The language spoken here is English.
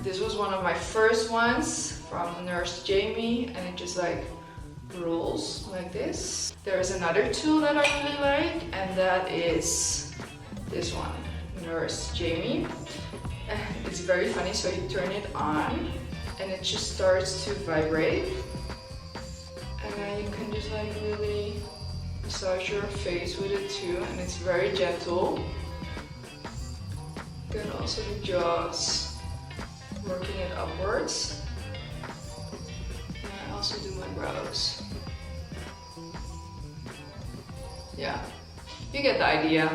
This was one of my first ones from Nurse Jamie, and it just like rolls like this. There's another tool that I really like, and that is this one, Nurse Jamie. And it's very funny, so you turn it on and it just starts to vibrate, and then you can just like really massage your face with it too, and it's very gentle. Then also the jaws, working it upwards. And I also do my brows. Yeah, you get the idea.